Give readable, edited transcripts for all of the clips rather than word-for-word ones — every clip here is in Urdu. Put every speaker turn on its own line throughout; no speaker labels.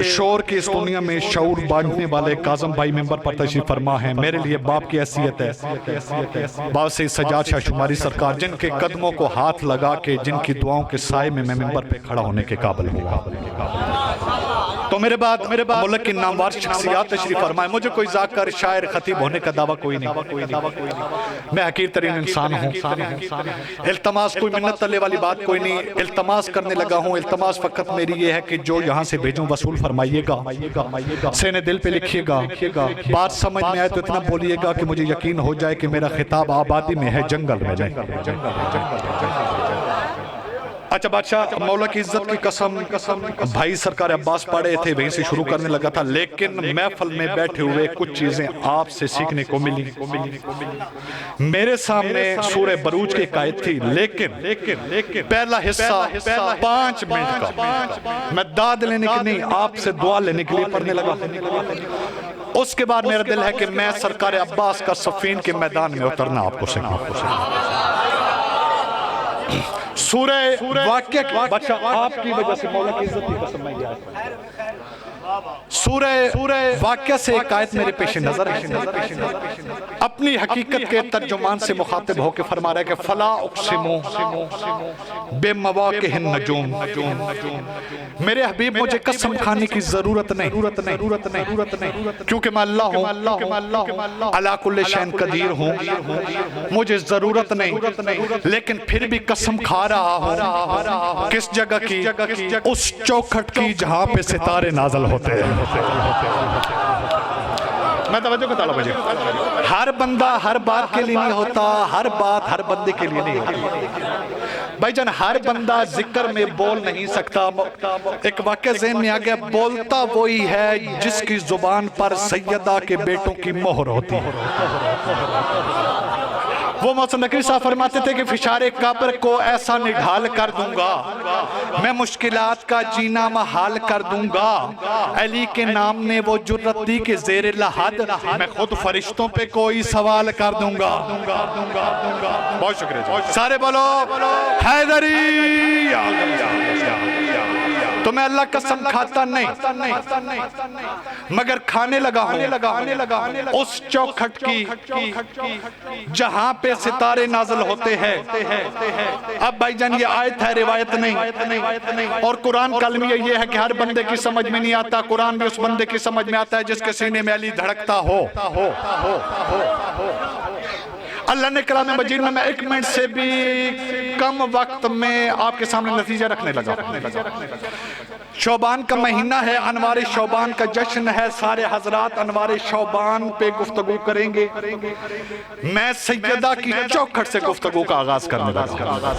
شور کی اس دنیا میں شعور بانٹنے والے کاظم بھائی ممبر پر تشریف فرما ہیں. میرے لیے باپ کی حیثیت ہے. باپ سے سجاد شاہ شماری سرکار جن کے قدموں کو ہاتھ لگا کے جن کی دعاؤں کے سائے میں ممبر پہ کھڑا ہونے کے قابل ہوا. تو میرے بعد ملک کی نامور شخصیات تشریف فرمائے. مجھے کوئی ذاکر شاعر خطیب ہونے کا دعویٰ کوئی نہیں. میں حقیر ترین انسان ہوں. التماس کوئی منت تلے والی بات کوئی نہیں. التماس کرنے لگا ہوں. التماس فقط میری یہ ہے کہ جو یہاں سے بھیجوں وصول فرمائیے گا. سینے دل پہ لکھیے گا. بات سمجھ میں آئے تو اتنا بولیے گا کہ مجھے یقین ہو جائے کہ میرا خطاب آبادی میں ہے جنگل میں نہیں. اچھا بادشاہ مولا کی عزت کی قسم بھائی سرکار عباس پڑھے تھے وہیں سے شروع کرنے لگا تھا لیکن محفل میں بیٹھے ہوئے کچھ چیزیں آپ سے سیکھنے کو ملی. میرے سامنے سورہ بروج کی ایک آیت تھی لیکن پہلا حصہ 5 منٹ کا میں داد لینے کے نہیں آپ سے دعا لینے کے لیے پڑھنے لگا. اس کے بعد میرا دل ہے کہ میں سرکار عباس کا صفین کے میدان میں اترنا آپ کو سکھاؤں. سورہ واقعہ کی بادشاہ آپ کی وجہ سے مولا کی عزت کی قسم میں گیا ہے. سورہ واقعہ سے ایک آیت میرے پیش نظر ہے. اپنی حقیقت کے ترجمان سے مخاطب ہو کے فرما رہا ہے کہ فلا اقسمو بے مواقع النجوم. میرے حبیب مجھے قسم کھانے کی ضرورت نہیں کیونکہ میں اللہ ہوں. علی کل شیء قدیر ہوں. مجھے ضرورت نہیں لیکن پھر بھی قسم کھا رہا ہوں. کس جگہ کی؟ اس چوکھٹ کی جہاں پہ ستارے نازل ہوتے ہیں. میں توجہ کا طالب بجے. ہر بندہ ہر بات کے لیے نہیں ہوتا. ہر بات ہر بندے کے لیے نہیں ہوتی. بھائی جان ہر بندہ ذکر میں بول نہیں سکتا. ایک واقعہ ذہن میں آگیا بولتا وہی ہے جس کی زبان پر سیدہ کے بیٹوں کی مہر ہوتی ہے. وہ محسن نقوی صاحب فرماتے تھے کہ فشار قبر کو ایسا نڈھال کر دوں گا میں مشکلات کا جینا محال کر دوں گا. علی کے نام نے وہ جرت دی کہ زیر لحد میں خود فرشتوں پہ کوئی سوال کر دوں گا. بہت شکریہ. سارے بولو حیدری. تو میں اللہ قسم کھاتا نہیں مگر کھانے لگا ہوں اس چوکھٹ کی جہاں پہ ستارے نازل ہوتے ہیں. اب بھائی جان یہ آیت ہے روایت نہیں. اور قرآن کلمی یہ ہے کہ ہر بندے کی سمجھ میں نہیں آتا. قرآن بھی اس بندے کی سمجھ میں آتا ہے جس کے سینے میں علی دھڑکتا ہو. اللہ نے کلام مجید میں 1 منٹ سے بھی کم وقت میں آپ کے سامنے نتیجہ رکھنے لگا. شعبان کا مہینہ ہے. انوار شعبان کا جشن ہے. سارے حضرات انوار شعبان پہ گفتگو کریں گے. میں سیدہ کی چوکھٹ سے گفتگو کا آغاز کرنے لگا.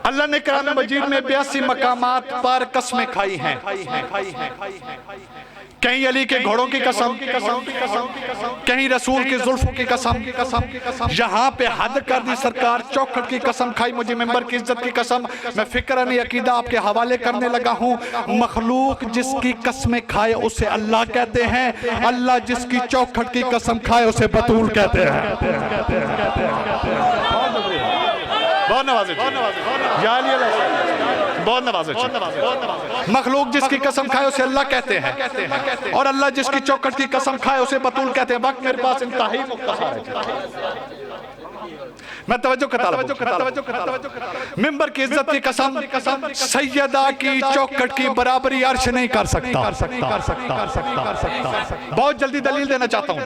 اللہ نے کلام مجید میں 82 مقامات پر قسمیں کھائی ہیں. کہیں علی کے گھوڑوں کی قسم, کہیں رسول کی زلفوں کی قسم, یہاں پہ حد کر دی سرکار چوکھٹ کی قسم کھائی. مجھے ممبر کی عزت کی قسم. میں فکرانی عقیدہ آپ کے حوالے کرنے لگا ہوں. مخلوق جس کی قسمیں کھائے اسے اللہ کہتے ہیں. اللہ جس کی چوکھٹ کی قسم کھائے اسے بطول کہتے ہیں. بہت نوازے یا علی اللہ. بہت نوازے. مخلوق جس کی قسم کھائے اسے اللہ کہتے ہیں اور اللہ جس کی چوکھٹ کی قسم کھائے اسے بطول کہتے ہیں. وقت میرے پاس انتہائی مختصر ہے. میں توجہ کرتا ہوں. ممبر کی عزت کی قسم سیدہ کی چوکھٹ کی برابری عرش نہیں کر سکتا. بہت جلدی دلیل دینا چاہتا ہوں.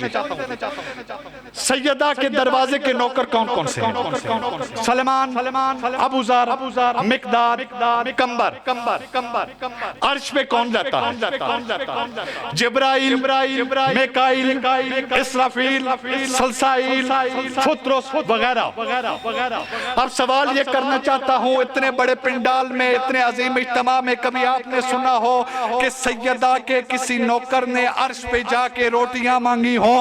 سیدہ کے دروازے کے نوکر کون کون سے ہیں؟ سلمان, ابو ذر, مقداد, کمبر. عرش پہ کون جاتا ہے؟ جبرائیل, میکائیل, اسرافیل, سلسائیل, فطرس وغیرہ. اب سوال یہ کرنا چاہتا ہوں اتنے بڑے پنڈال میں اتنے عظیم اجتماع میں کبھی آپ نے سنا ہو کہ سیدہ کے کسی نوکر نے عرش پہ جا کے روٹیاں مانگی ہوں؟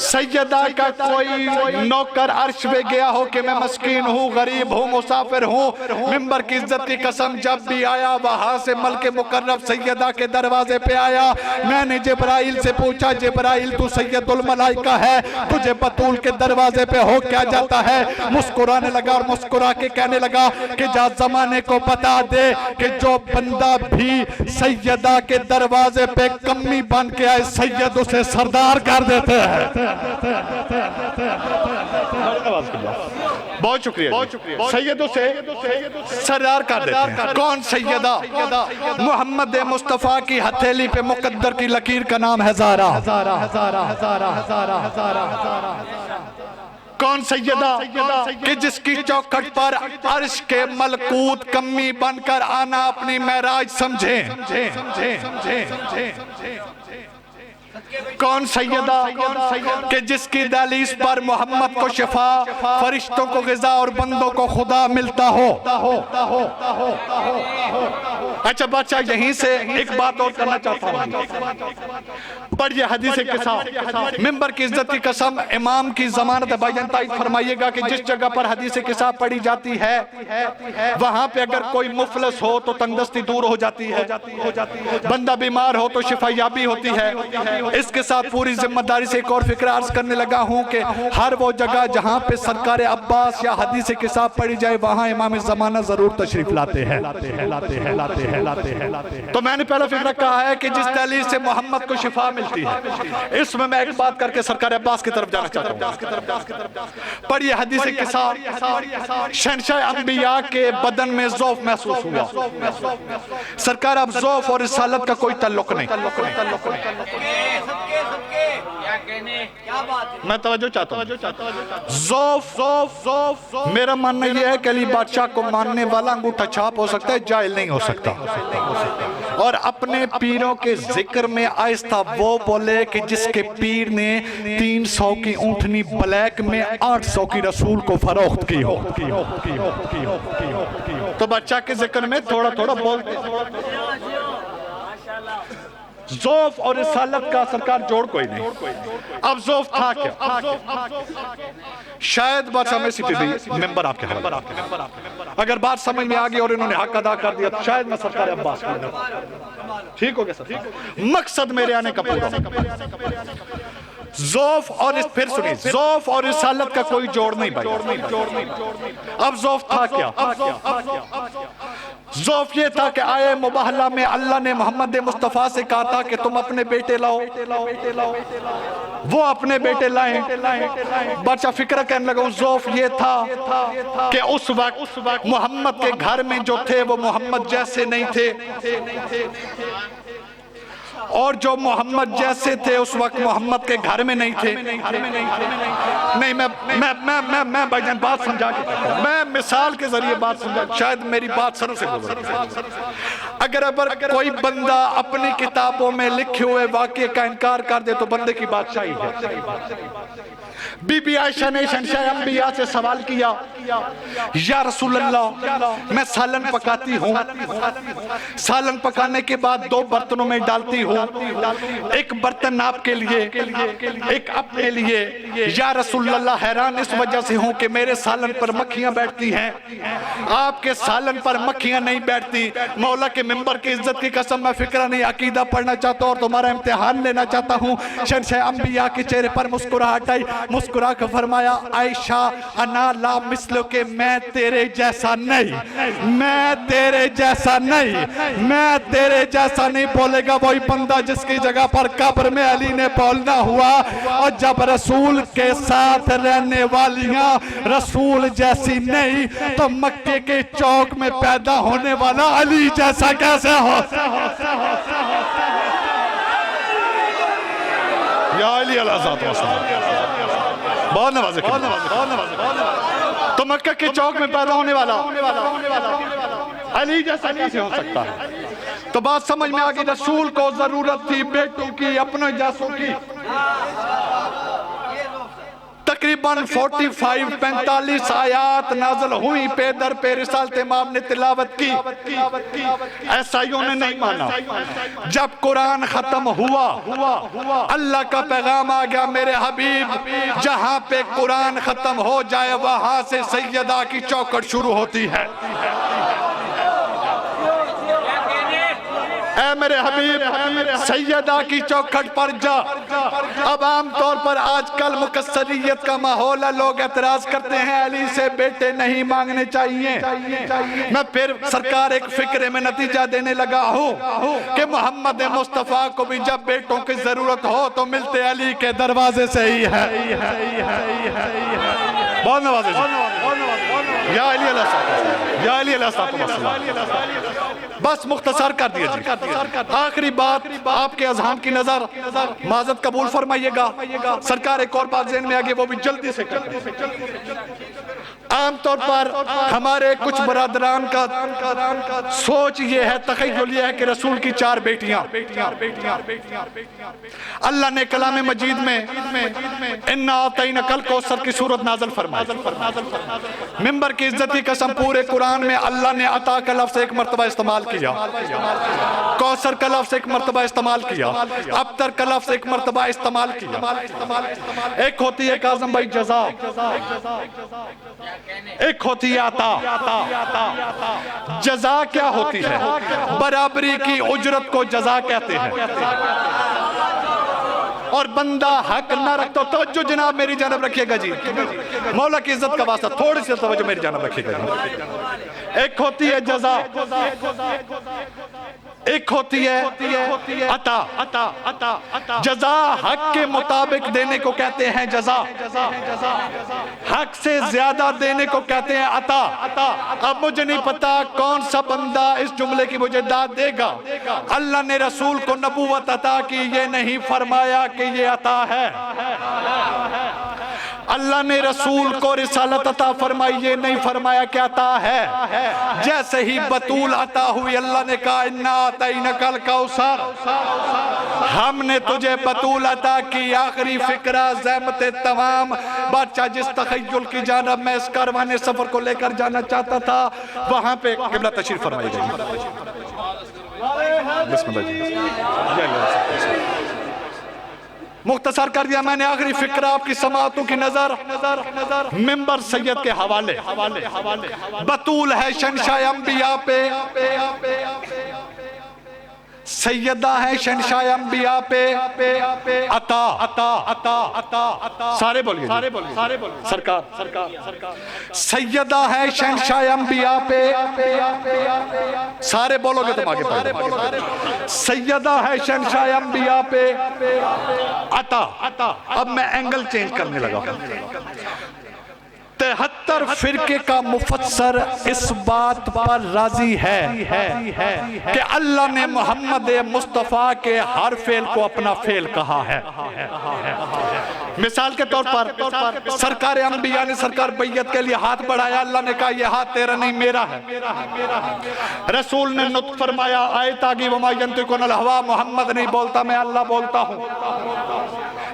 سیدہ کا کوئی نوکر عرش پہ گیا ہو کہ میں مسکین ہوں، غریب ہوں، مسافر ہوں، ممبر کی عزت کی قسم جب بھی آیا وہاں سے ملک مقرب سیدہ کے دروازے پہ آیا، میں نے جبرائیل سے پوچھا جبرائیل تو سید الملائکہ ہے، تجھے بطول کے دروازے پہ ہو کیا جاتا ہے؟ مسکرانے لگا اور مسکرا کے کہنے لگا کہ جا زمانے کو بتا دے کہ جو بندہ بھی سیدہ کے دروازے پہ کمی بن کے آئے سید اسے سردار کر دیتے ہیں۔ بہت شکریہ، سید اسے سردار کر دیتے ہیں۔ کون سیدہ؟ محمد مصطفیٰ کی ہتھیلی پہ مقدر کی لکیر کا نام ہے زہرا۔ کون سیدہ کہ جس کی چوکھٹ پر عرش کے ملکوت کمی بن کر آنا اپنی معراج سمجھیں؟ کون سیدہ کہ جس کی دہلیز پر محمد کو شفا، فرشتوں کو غذا اور بندوں کو خدا ملتا ہو؟ اچھا بادشاہ یہیں سے ایک بات اور کرنا چاہتا ہوں، پڑھئے حدیث قصہ، ممبر کی عزت کی قسم امام کی ضمانت بھائی تائید فرمائیے گا کہ جس جگہ پر حدیث قصہ پڑھی جاتی ہے وہاں پہ اگر کوئی مفلس ہو تو تنگدستی دور ہو جاتی ہے، بندہ بیمار ہو تو شفا یابی ہوتی ہے۔ اس کے ساتھ پوری ذمہ داری سے ایک اور فکر عرض کرنے لگا ہوں کہ ہر وہ جگہ جہاں پہ سرکار عباس یا حدیث قصہ پڑھی جائے وہاں امام زمانہ ضرور تشریف لاتے ہیں۔ تو میں نے پہلا فکر کہا ہے کہ جس دلیل سے محمد کو شفا ملتی ہے، اس میں ایک بات کر کے سرکار عباس کی طرف جانا چاہتا ہوں۔ پڑھئے حدیث قصہ، شہنشاہ انبیاء کے بدن میں ذوف محسوس ہوا۔ سرکار اب ذوف اور رسالت کا کوئی تعلق نہیں۔ میں توجہ چاہتا ہوں، ذوف میرا ماننا یہ ہے کہ علی بادشاہ کو ماننے والا انگوٹھا چھاپ ہو سکتا ہے، جاہل نہیں ہو سکتا۔ اور اپنے پیروں کے ذکر میں آہستہ وہ بولے کہ جس کے پیر نے 300 کی اونٹنی بلیک میں 800 کی رسول کو فروخت کی ہو۔ تو بادشاہ کے ذکر میں تھوڑا تھوڑا بولتے ذوف اور رسالت کا سرکار جوڑ کوئی نہیں۔ اب ذوف تھا کیا؟ شاید بات سمجھ سی بھی ممبر آپ کے حوالے، اگر بات سمجھ میں آگئی اور انہوں نے حق ادا کر دیا تو شاید میں سرکار عباس کو ٹھیک ہو گیا سرکار۔ مقصد میرے آنے کا پورا ذوف اور پھر سنیں، ذوف اور رسالت کا کوئی جوڑ نہیں بھائی۔ اب ذوف تھا کیا؟ ذوف یہ تھا کہ آئے مباہلہ میں اللہ نے محمد مصطفیٰ سے کہا تھا کہ تم اپنے بیٹے لاؤ، وہ اپنے بیٹے لائیں۔ بادشاہ فکر کہنے لگا ذوف یہ تھا کہ اس وقت محمد کے گھر میں جو تھے وہ محمد جیسے نہیں تھے، اور جو محمد جیسے تھے اس وقت محمد کے گھر میں نہیں تھے۔ نہیں میں بھائی جان بات سمجھا کے میں مثال کے ذریعے بات سمجھا، شاید میری بات سر سے گزر۔ اگر کوئی بندہ اپنی کتابوں میں لکھے ہوئے واقعے کا انکار کر دے تو بندے کی بادشاہی ہے۔ بی بی عائشہ نے شہنشاہ انبیاء سے سوال کیا، یا رسول اللہ میں سالن پکاتی ہوں، سالن پکانے کے بعد 2 برتنوں میں ڈالتی ہوں، ایک برتن آپ کے لیے ایک اپنے لیے۔ یا رسول اللہ حیران اس وجہ سے ہوں کہ میرے سالن پر مکھیاں بیٹھتی ہیں، آپ کے سالن پر مکھیاں نہیں بیٹھتی۔ مولا کے ممبر کی عزت کی قسم میں فکرہ نہیں عقیدہ پڑھنا چاہتا اور تمہارا امتحان لینا چاہتا ہوں۔ شہنشاہ انبیاء کے چہرے پر مسکراہٹ آئی، مسکرا کر فرمایا عائشہ انا لا مثلو کہ میں تیرے جیسا نہیں، میں تیرے جیسا نہیں، میں تیرے جیسا نہیں۔ بولے گا وہی بندہ جس کی جگہ پر قبر میں علی نے بولنا ہوا، اور جب رسول کے ساتھ رہنے والیاں رسول جیسی نہیں تو مکے کے چوک میں پیدا ہونے والا علی جیسا کیسے ہو؟ یا علی علیہ السلام بہت نوازے تو مکہ کے چوک میں پیدا ہونے والا علی جیسا کیسے ہو سکتا ہے؟ تو بات سمجھ میں آگئی، رسول کو ضرورت تھی بیٹوں کی، اپنے جیسوں کی۔ تقریباً 45 آیات نازل ہوئی، پہ در پہ رسالت امام نے تلاوت کی، عیسائیوں نے نہیں مانا۔ جب قرآن ختم ہوا، اللہ کا پیغام آ گیا، میرے حبیب جہاں پہ قرآن ختم ہو جائے وہاں سے سیدہ کی چوکھٹ شروع ہوتی ہے۔ اے میرے حبیب سیدہ کی چوکھٹ پر جا۔ اب عام طور پر آج کل مکثریت کا ماحول ہے، لوگ اعتراض کرتے ہیں علی سے بیٹے نہیں مانگنے چاہیے۔ میں پھر سرکار ایک فکرے میں نتیجہ دینے لگا ہوں کہ محمد مصطفیٰ کو بھی جب بیٹوں کی ضرورت ہو تو ملتے علی کے دروازے سے ہی ہے۔ بہت نوازے یا علی علیہ السلام، یا علی علیہ السلام۔ بس مختصر کر دیا جی۔ آخری بات آپ کے اذہان کی نظر معذرت قبول فرمائیے گا، سرکار ایک اور بات ذہن میں آگے وہ بھی جلدی سے کریں۔ عام طور پر ہمارے کچھ برادران کا سوچ یہ ہے، تخیل یہ ہے کہ رسول کی 4 بیٹیاں۔ اللہ نے کلام مجید میں اِنَّا أَعْطَيْنَاكَ الْكَوْثَرَ کی صورت نازل فرمائی۔ ممبر کی عزت کی قسم پورے قرآن میں اللہ نے عطا کا لفظ ایک مرتبہ استعمال کیا، کوثر کا لفظ ایک مرتبہ استعمال کیا، ابتر کا لفظ ایک مرتبہ استعمال کیا۔ ایک ہوتی ہے کاظم بھائی جزا، ایک ہوتی ہے عطا۔ جزا کیا ہوتی ہے؟ برابری کی اجرت کو جزا کہتے ہیں۔ اور بندہ حق نہ رکھ تو توجہ جناب میری جانب رکھیے گا جی، مولا کی عزت کا واسطہ تھوڑی سی توجہ میری جانب رکھیے گا جی۔ ایک ہوتی ہے جزا، ایک ہوتی ہے عطا۔ جزا حق کے مطابق دینے کو کہتے ہیں جزا، حق سے زیادہ دینے کو کہتے ہیں عطا۔ اب مجھے نہیں پتا کون سا بندہ اس جملے کی مجھے داد دے گا۔ اللہ نے رسول کو نبوت عطا کی، یہ نہیں فرمایا کہ یہ عطا ہے۔ اللہ نے رسول کو رسالت عطا فرمائی، یہ نہیں فرمایا کہ عطا ہے۔ جیسے ہی بطول عطا ہوئی اللہ نے کہا اِنَّا أَعْطَيْنَاكَ الْكَوْثَرَ، ہم نے تجھے بطول عطا کی۔ آخری فکرہ زحمت تمام بادشاہ جس تخیل کی جانب میں اس کاروان سفر کو لے کر جانا چاہتا تھا وہاں پہ قبلہ تشریف فرمائی گئی۔ بسم اللہ جی، مختصر کر دیا میں نے آخری فکرہ آپ کی سماعتوں کی نظر ممبر سید کے حوالے۔ بطول ہے شہنشاہ انبیاء پہ، سیدہ ہے شہنشاہ انبیاء پہ، عطا سارے بولیے سرکار، سیدہ ہے شہنشاہ انبیاء پہ، سارے بولو گے تم آگے پڑھیں، سیدہ ہے شہنشاہ انبیاء پہ عطا۔ اب میں اینگل چینج کرنے لگا ہوں۔ 73 فرقے کا مفسر اس بات پر راضی ہے کہ اللہ نے محمد مصطفیٰ کے ہر فعل کو اپنا فعل کہا ہے۔ مثال کے طور پر سرکار انبیاء نے سرکار بیعت کے لیے ہاتھ بڑھایا، اللہ نے کہا یہ ہاتھ تیرا نہیں میرا ہے۔ رسول نے نطق فرمایا آیت آگی وَمَا يَنْطِقُ عَنِ الْهَوَىٰ، محمد نہیں بولتا میں اللہ بولتا ہوں۔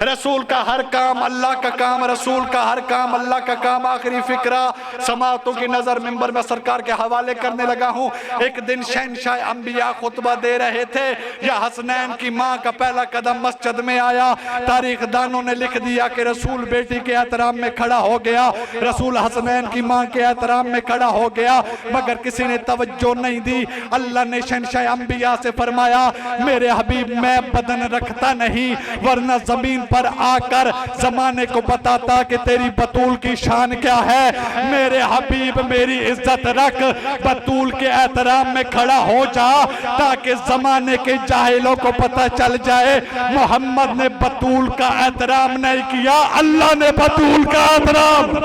رسول کا ہر کام اللہ کا کام، رسول کا ہر کام اللہ کا کام۔ آخری فکرہ سماعتوں کی نظر ممبر میں سرکار کے حوالے کرنے لگا ہوں۔ ایک دن شہنشاہ انبیاء خطبہ دے رہے تھے، یا حسنین کی ماں کا پہلا قدم مسجد میں آیا۔ تاریخ دانوں نے لکھ دیا کہ رسول بیٹی کے احترام میں کھڑا ہو گیا، رسول حسنین کی ماں کے احترام میں کھڑا ہو گیا، مگر کسی نے توجہ نہیں دی۔ اللہ نے شہنشاہ انبیاء سے فرمایا میرے حبیب میں بدن رکھتا نہیں، ورنہ زمین پر آ کر زمانے کو بتاتا کہ تیری بطول کی شان کیا ہے۔ میرے حبیب میری عزت رکھ، بطول کے احترام میں کھڑا ہو جا تاکہ زمانے کے جاہلوں کو پتہ چل جائے محمد نے بطول کا احترام نہیں کیا، اللہ نے بطول کا احترام۔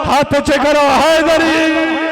ہاتھ اونچے کرو حیدری۔